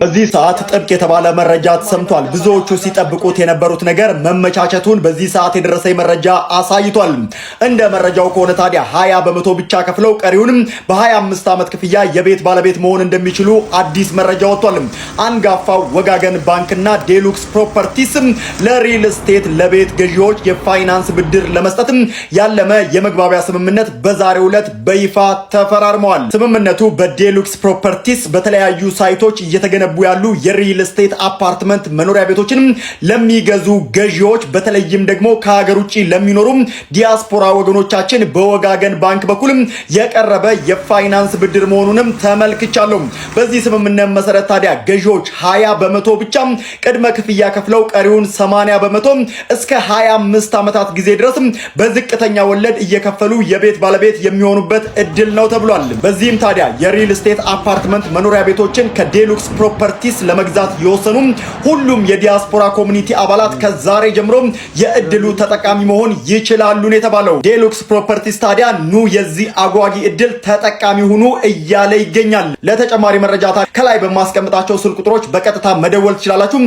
በዚህ ሰዓት ጥብቅ የተባለ መረጃ ተሰምቷል። ብዙዎቹ ሲጠብቁት የነበሩት ነገር መመቻቸቱን በዚህ ሰዓት የደረሰኝ መረጃ አሳይቷል። እንደ መረጃው ከሆነ ታዲያ 20 በመቶ ብቻ ከፍለው ቀሪውንም በ25 ዓመት ክፍያ የቤት ባለቤት መሆን እንደሚችሉ አዲስ መረጃ ወጥቷል። አንጋፋው ወጋገን ባንክና ዴሉክስ ፕሮፐርቲስ ለሪል ስቴት ለቤት ገዢዎች የፋይናንስ ብድር ለመስጠት ያለመ የመግባቢያ ስምምነት በዛሬው ዕለት በይፋ ተፈራርመዋል። ስምምነቱ በዴሉክስ ፕሮፐርቲስ በተለያዩ ሳይቶች እየተገነቡ ያሉ የሪል ስቴት አፓርትመንት መኖሪያ ቤቶችን ለሚገዙ ገዢዎች በተለይም ደግሞ ከሀገር ውጪ ለሚኖሩ ዲያስፖራ ወገኖቻችን በወጋገን ባንክ በኩል የቀረበ የፋይናንስ ብድር መሆኑንም ተመልክቻለሁ። በዚህ ስምምነት መሰረት ታዲያ ገዢዎች 20 በመቶ ብቻ ቅድመ ክፍያ ከፍለው ቀሪውን 80 በመቶ እስከ 25 ዓመታት ጊዜ ድረስ በዝቅተኛ ወለድ እየከፈሉ የቤት ባለቤት የሚሆኑበት እድል ነው ተብሏል። በዚህም ታዲያ የሪል ስቴት አፓርትመንት መኖሪያ ቤቶችን ከዴሉክስ ፕሮፐርቲስ ለመግዛት የወሰኑ ሁሉም የዲያስፖራ ኮሚኒቲ አባላት ከዛሬ ጀምሮ የእድሉ ተጠቃሚ መሆን ይችላሉ ነው የተባለው። ዴሉክስ ፕሮፐርቲስ ታዲያ ኑ የዚህ አጓጊ እድል ተጠቃሚ ሁኑ እያለ ይገኛል። ለተጨማሪ መረጃ ከላይ በማስቀምጣቸው ስልክ ቁጥሮች በቀጥታ መደወል ትችላላችሁ።